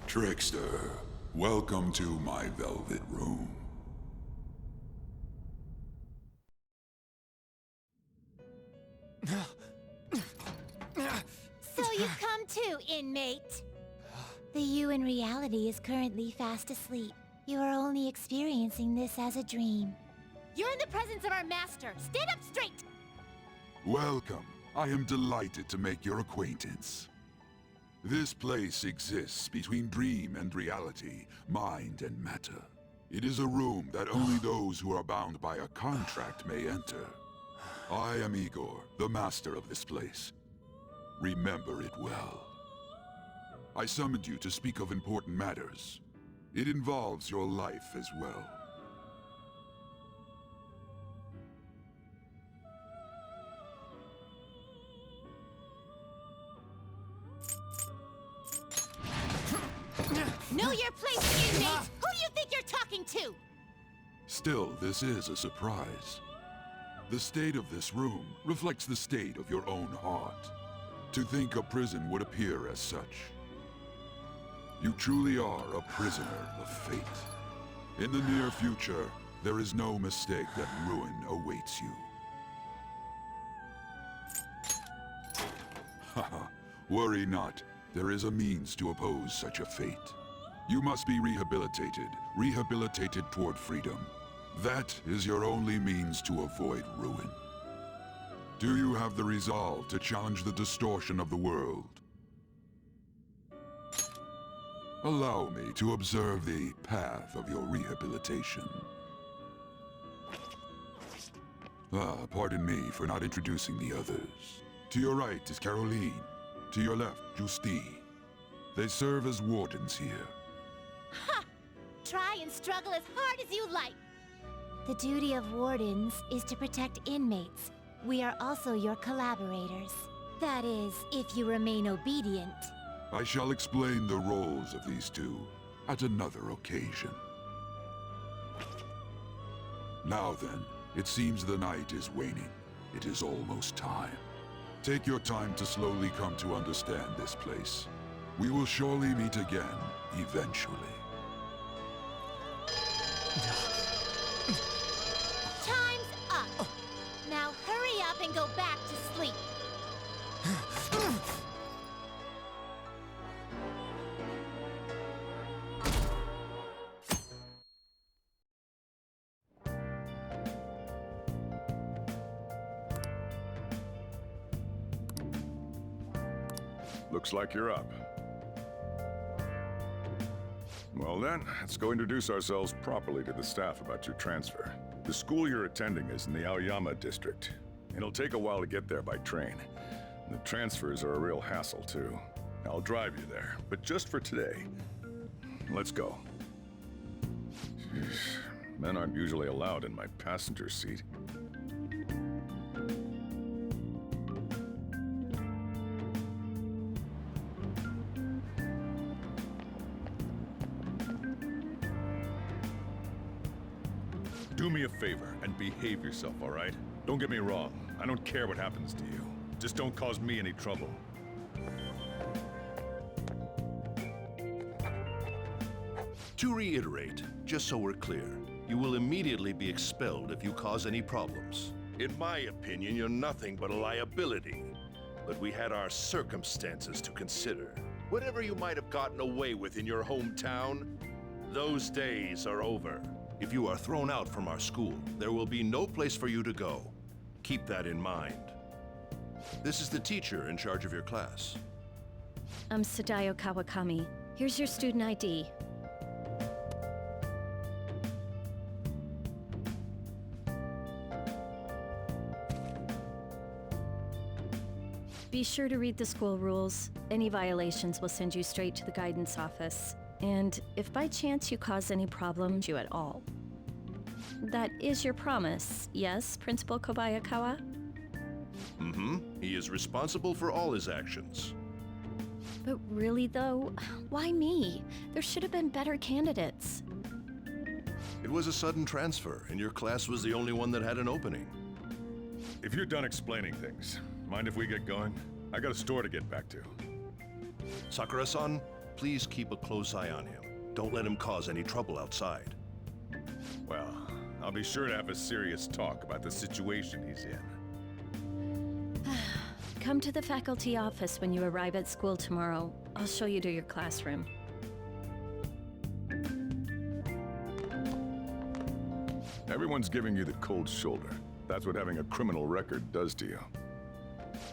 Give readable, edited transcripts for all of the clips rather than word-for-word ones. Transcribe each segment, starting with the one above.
Trickster, welcome to my velvet room. So you've come too, inmate. The you in reality is currently fast asleep. You are only experiencing this as a dream. You're in the presence of our master. Stand up straight! Welcome. I am delighted to make your acquaintance. This place exists between dream and reality, mind and matter. It is a room that only those who are bound by a contract may enter. I am Igor, the master of this place. Remember it well. I summoned you to speak of important matters. It involves your life as well. Know your place, inmate! Who do you think you're talking to? Still, this is a surprise. The state of this room reflects the state of your own heart. To think a prison would appear as such. You truly are a prisoner of fate. In the near future, there is no mistake that ruin awaits you. Haha, worry not. There is a means to oppose such a fate. You must be rehabilitated toward freedom. That is your only means to avoid ruin. Do you have the resolve to challenge the distortion of the world? Allow me to observe the path of your rehabilitation. Pardon me for not introducing the others. To your right is Caroline. To your left, Justine. They serve as wardens here. Ha! Try and struggle as hard as you like. The duty of wardens is to protect inmates. We are also your collaborators. That is, if you remain obedient. I shall explain the roles of these two at another occasion. Now then, it seems the night is waning. It is almost time. Take your time to slowly come to understand this place. We will surely meet again, eventually. Time's up. Now hurry up and go back to sleep. Looks like you're up. Well then, let's go introduce ourselves properly to the staff about your transfer. The school you're attending is in the Aoyama district. It'll take a while to get there by train. The transfers are a real hassle too. I'll drive you there, but just for today. Let's go. Men aren't usually allowed in my passenger seat. Do me a favor and behave yourself, all right? Don't get me wrong. I don't care what happens to you. Just don't cause me any trouble. To reiterate, just so we're clear, you will immediately be expelled if you cause any problems. In my opinion, you're nothing but a liability. But we had our circumstances to consider. Whatever you might have gotten away with in your hometown, those days are over. If you are thrown out from our school, there will be no place for you to go. Keep that in mind. This is the teacher in charge of your class. I'm Sadayo Kawakami. Here's your student ID. Be sure to read the school rules. Any violations will send you straight to the guidance office. And if by chance you cause any problems you at all. That is your promise, yes, Principal Kobayakawa? Mm-hmm. He is responsible for all his actions. But really though, why me? There should have been better candidates. It was a sudden transfer, and your class was the only one that had an opening. If you're done explaining things, mind if we get going? I got a store to get back to. Sakura-san, please keep a close eye on him. Don't let him cause any trouble outside. Well, I'll be sure to have a serious talk about the situation he's in. Come to the faculty office when you arrive at school tomorrow. I'll show you to your classroom. Everyone's giving you the cold shoulder. That's what having a criminal record does to you.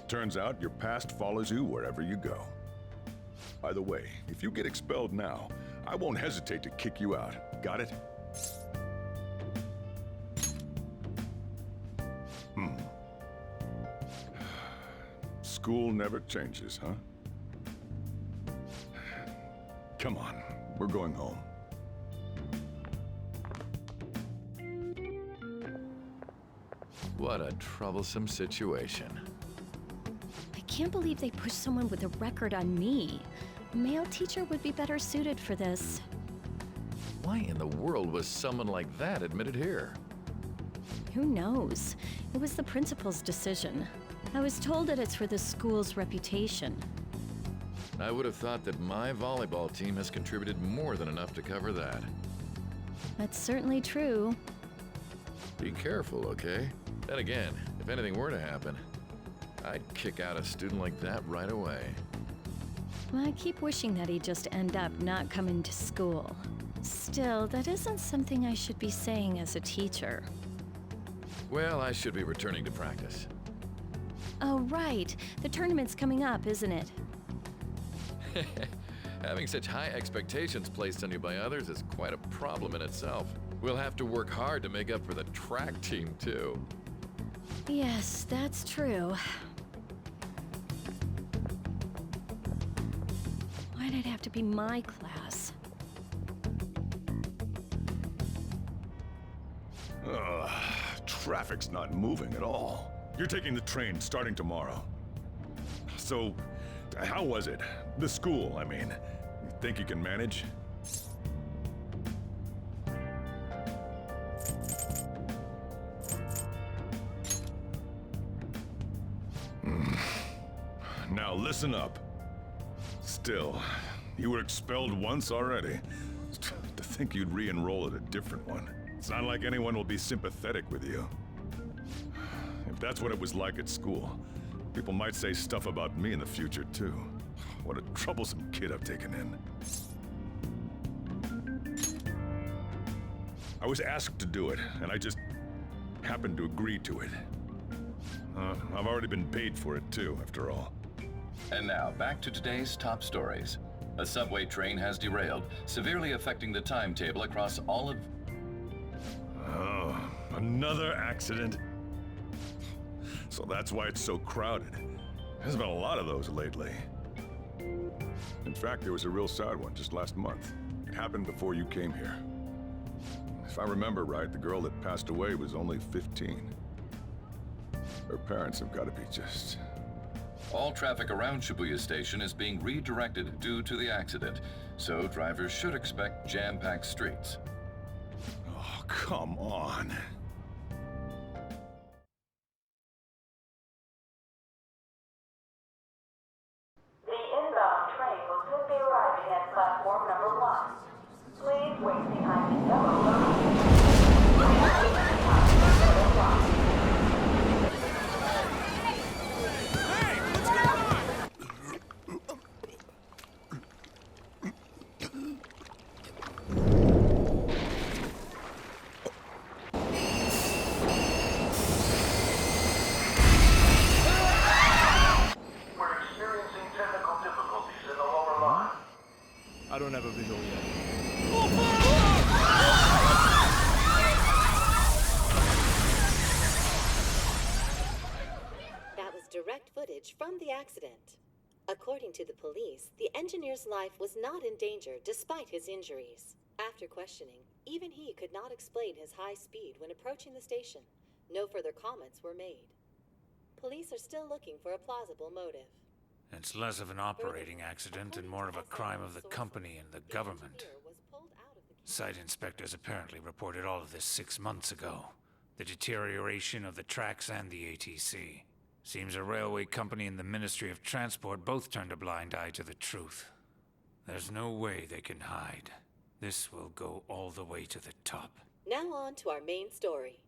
Turns out your past follows you wherever you go. By the way, if you get expelled now, I won't hesitate to kick you out. Got it? School never changes, huh? Come on, we're going home. What a troublesome situation. I can't believe they pushed someone with a record on me. A male teacher would be better suited for this. Why in the world was someone like that admitted here? Who knows? It was the principal's decision. I was told that it's for the school's reputation. I would have thought that my volleyball team has contributed more than enough to cover that. That's certainly true. Be careful, okay? Then again, if anything were to happen, I'd kick out a student like that right away. I keep wishing that he'd just end up not coming to school. Still, that isn't something I should be saying as a teacher. Well, I should be returning to practice. Oh, right. The tournament's coming up, isn't it? Having such high expectations placed on you by others is quite a problem in itself. We'll have to work hard to make up for the track team, too. Yes, that's true. Why'd it have to be my class? Ugh, traffic's not moving at all. You're taking the train starting tomorrow. So, how was it? The school, I mean. You think you can manage? Now listen up. Still, you were expelled once already. To think you'd re-enroll at a different one. It's not like anyone will be sympathetic with you. If that's what it was like at school, people might say stuff about me in the future, too. What a troublesome kid I've taken in. I was asked to do it, and I just happened to agree to it. I've already been paid for it, too, after all. And now, back to today's top stories. A subway train has derailed, severely affecting the timetable across all of... Oh, another accident? So that's why it's so crowded. There's been a lot of those lately. In fact, there was a real sad one just last month. It happened before you came here. If I remember right, the girl that passed away was only 15. Her parents have got to be just... All traffic around Shibuya Station is being redirected due to the accident, so drivers should expect jam-packed streets. Oh, come on. The inbound train will soon be arriving at platform number 1. Please wait behind the yellow line. direct footage from the accident. According to the police, the engineer's life was not in danger despite his injuries. After questioning, even he could not explain his high speed when approaching the station. No further comments were made. Police are still looking for a plausible motive. It's less of an operating accident and more of a crime of the company and the government. Site inspectors apparently reported all of this 6 months ago. The deterioration of the tracks and the ATC. Seems a railway company and the Ministry of Transport both turned a blind eye to the truth. There's no way they can hide. This will go all the way to the top. Now on to our main story.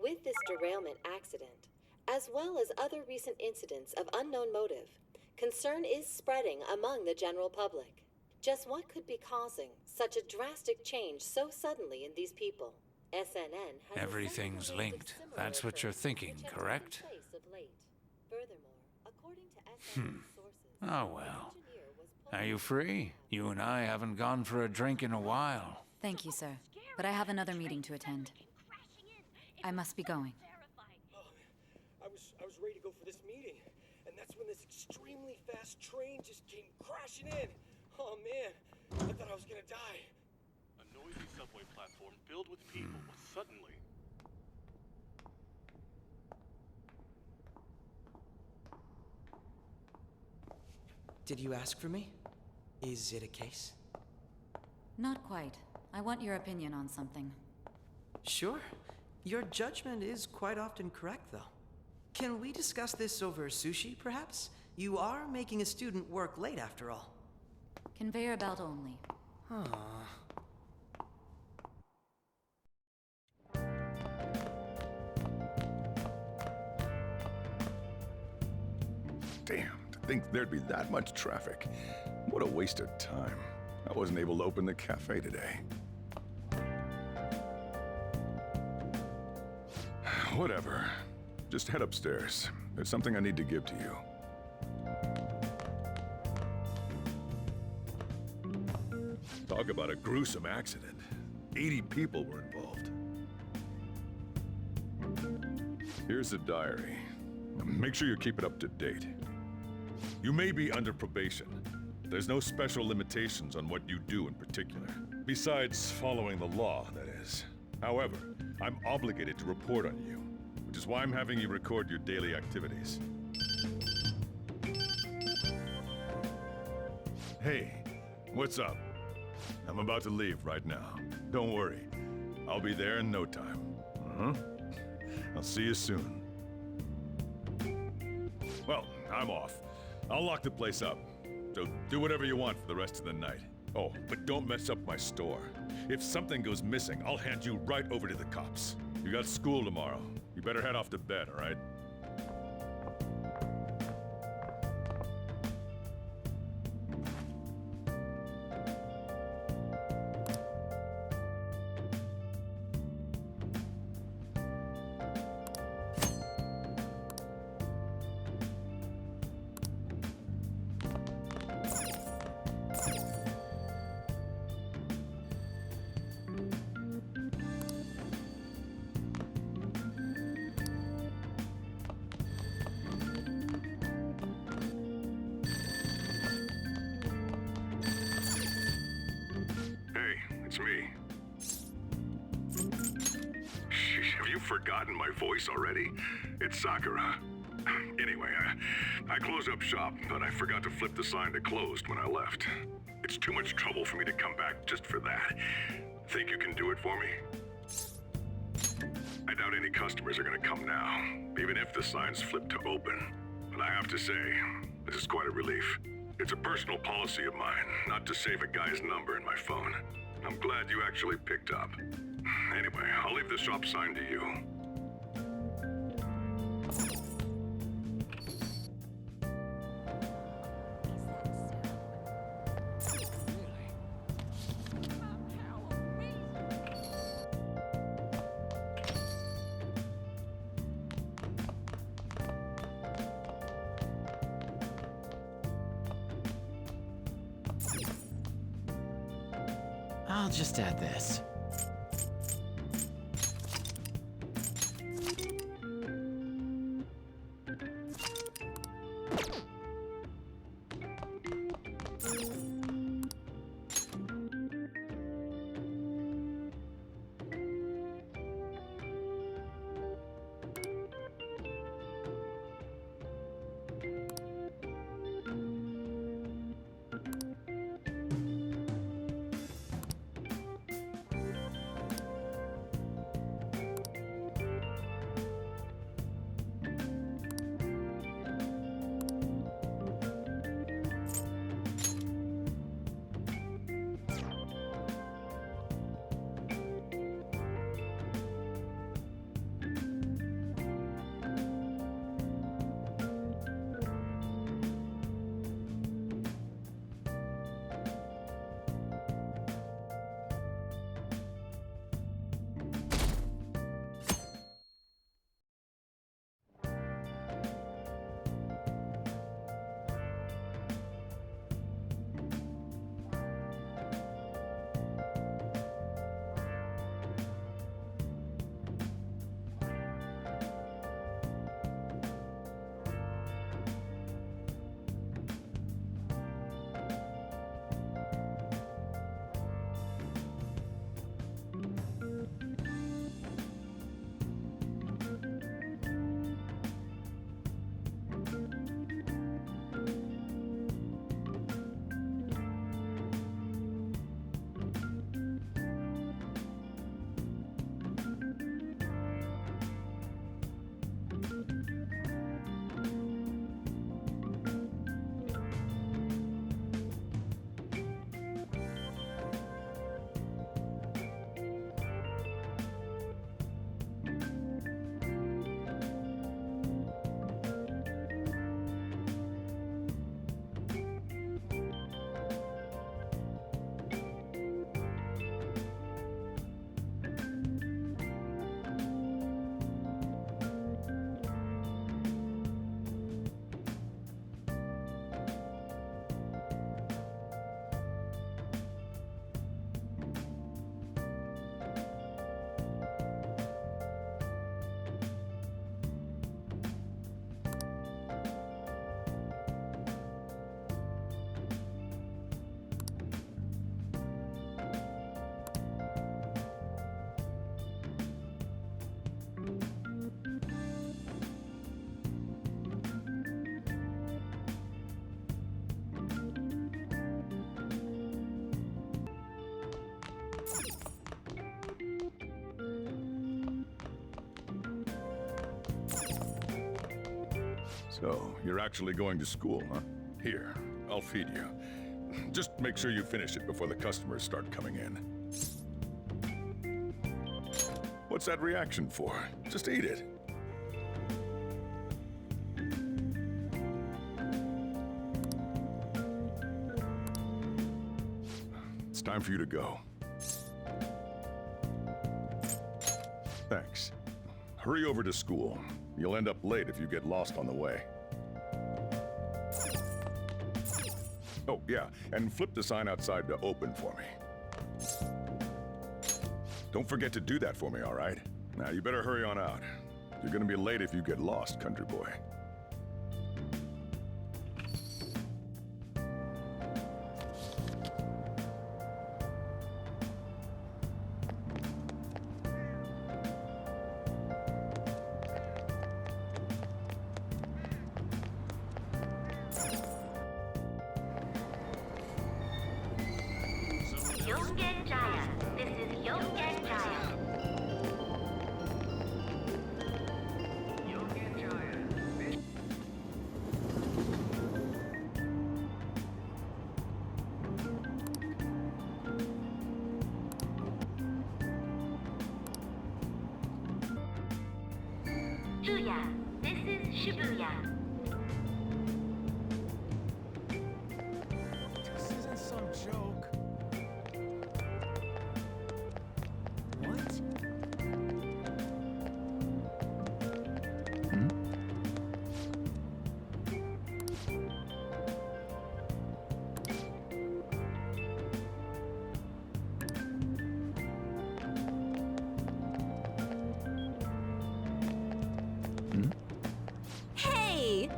With this derailment accident, as well as other recent incidents of unknown motive, concern is spreading among the general public. Just what could be causing such a drastic change so suddenly in these people? SNN has Everything's linked. That's what you're thinking, correct? Furthermore, according to SNN sources, Oh well. Are you free? You and I haven't gone for a drink in a while. Thank you, sir. But I have another meeting to attend. I must be going. I was ready to go for this meeting, and that's when this extremely fast train just came crashing in. Oh man, I thought I was gonna die. A noisy subway platform filled with people was suddenly... Did you ask for me? Is it a case? Not quite. I want your opinion on something. Sure. Your judgment is quite often correct, though. Can we discuss this over sushi, perhaps? You are making a student work late, after all. Conveyor belt only. Damn, to think there'd be that much traffic. What a waste of time. I wasn't able to open the cafe today. Whatever. Just head upstairs. There's something I need to give to you. Talk about a gruesome accident. 80 people were involved. Here's the diary. Make sure you keep it up to date. You may be under probation. There's no special limitations on what you do in particular. Besides following the law, that is. However, I'm obligated to report on you, which is why I'm having you record your daily activities. Hey, what's up? I'm about to leave right now. Don't worry. I'll be there in no time. I'll see you soon. Well, I'm off. I'll lock the place up. So do whatever you want for the rest of the night. Oh, but don't mess up my store. If something goes missing, I'll hand you right over to the cops. You got school tomorrow. You better head off to bed, all right? It's me. Have you forgotten my voice already? It's Sakura. Anyway, I closed up shop, but I forgot to flip the sign to closed when I left. It's too much trouble for me to come back just for that. Think you can do it for me? I doubt any customers are gonna come now, even if the sign's flipped to open. But I have to say, this is quite a relief. It's a personal policy of mine, not to save a guy's number in my phone. I'm glad you actually picked up. Anyway, I'll leave the shop sign to you. I'll just add this. So, you're actually going to school, huh? Here, I'll feed you. Just make sure you finish it before the customers start coming in. What's that reaction for? Just eat it. It's time for you to go. Thanks. Hurry over to school. You'll end up late if you get lost on the way. Oh, yeah, and flip the sign outside to open for me. Don't forget to do that for me, all right? Now, you better hurry on out. You're gonna be late if you get lost, country boy. Yongen Giant. This is Yongen Giant. Juya. This is Shibuya. This isn't some joke. What? Hey!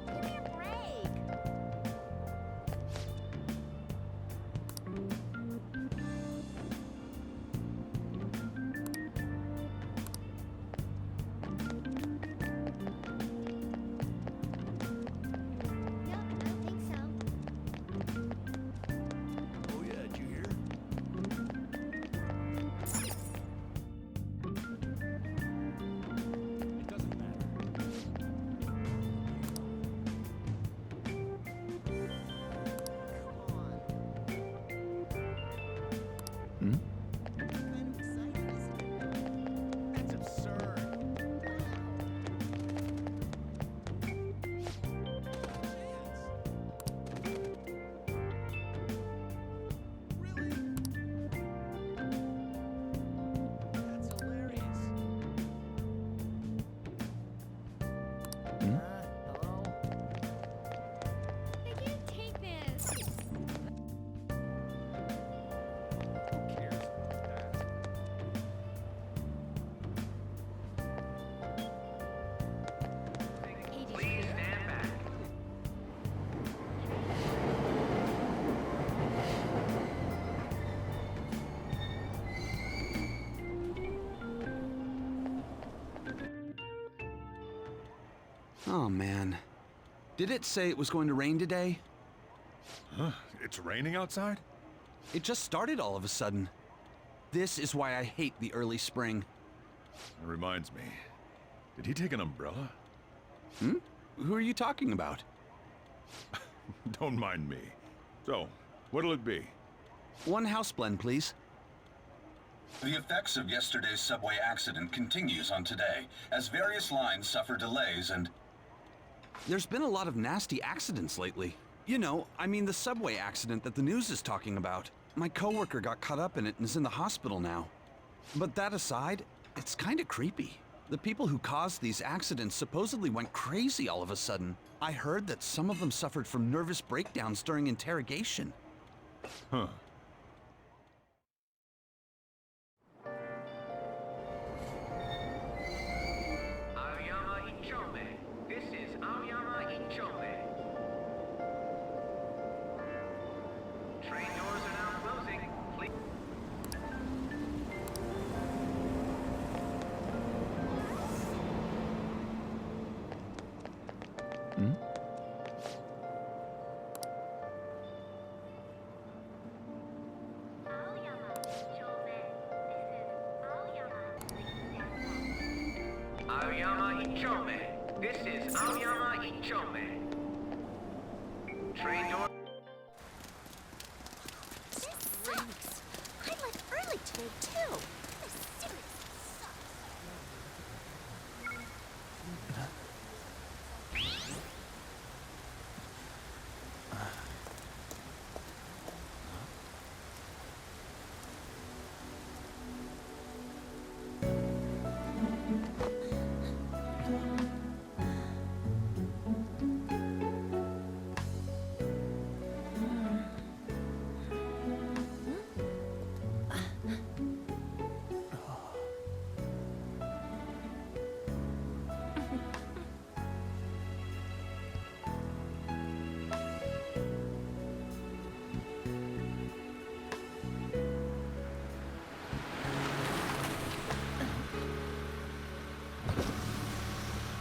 Give me a break. Nope, I don't think so. Oh yeah, did you hear? It doesn't matter. Come on. Kind of exciting, isn't it? That's absurd. Really? That's hilarious. Hello? I can't take this. Who cares about that? Please stand back. Oh, man. Did it say it was going to rain today? Huh? It's raining outside? It just started all of a sudden. This is why I hate the early spring. That reminds me. Did he take an umbrella? Who are you talking about? Don't mind me. So, what'll it be? One house blend, please. The effects of yesterday's subway accident continues on today, as various lines suffer delays and... There's been a lot of nasty accidents lately. You know, I mean the subway accident that the news is talking about. My coworker got caught up in it and is in the hospital now. But that aside, it's kind of creepy. The people who caused these accidents supposedly went crazy all of a sudden. I heard that some of them suffered from nervous breakdowns during interrogation. Huh. Aoyama Ichome. This is Aoyama Ichome. Train doors are now closing. Please. Aoyama Ichome. This is Aoyama Ichome. Train door. Sucks. I left early today, too. This seriously sucks.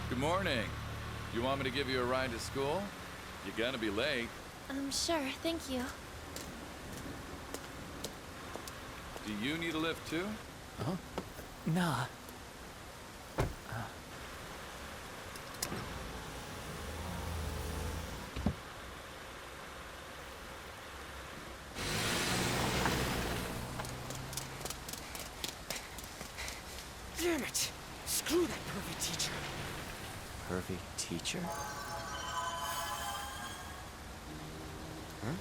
Good morning. You want me to give you a ride to school? You're gonna be late. Sure, thank you. Do you need a lift too? Huh? Nah. Damn it! Screw that perfect teacher. Perfect teacher? Huh?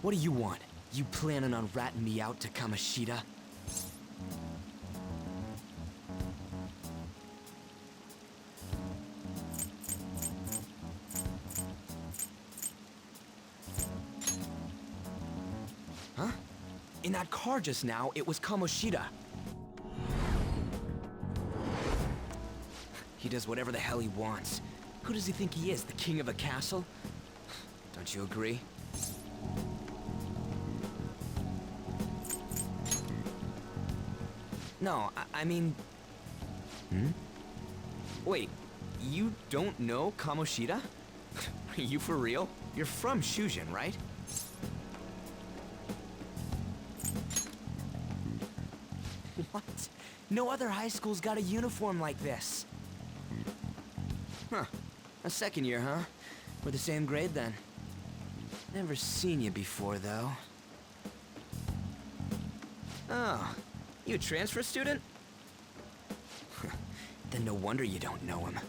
What do you want? You planning on ratting me out to Kamoshida? Huh? In that car just now, it was Kamoshida. He does whatever the hell he wants. Who does he think he is, the king of a castle? Don't you agree? No, I mean... Hmm? Wait, you don't know Kamoshida? Are you for real? You're from Shujin, right? What? No other high school's got a uniform like this. Huh. A second year, huh? We're the same grade then. Never seen you before, though. Oh, you a transfer student? Then no wonder you don't know him.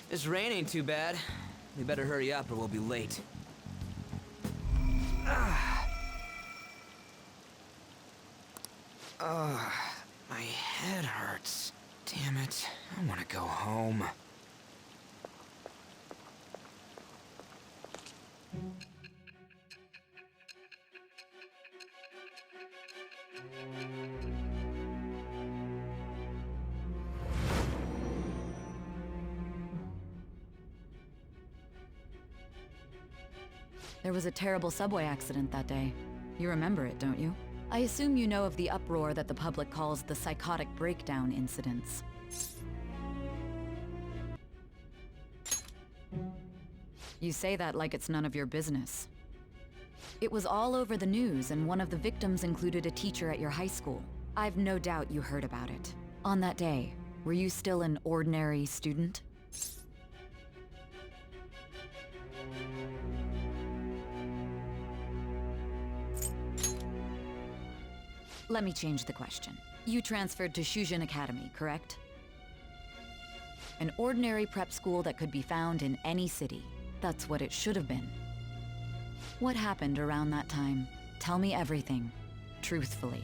This rain ain't too bad. We better hurry up or we'll be late. My head hurts. Damn it. I want to go home. There was a terrible subway accident that day. You remember it, don't you? I assume you know of the uproar that the public calls the psychotic breakdown incidents. You say that like it's none of your business. It was all over the news, and one of the victims included a teacher at your high school. I've no doubt you heard about it. On that day, were you still an ordinary student? Let me change the question. You transferred to Shujin Academy, correct? An ordinary prep school that could be found in any city. That's what it should have been. What happened around that time? Tell me everything, truthfully.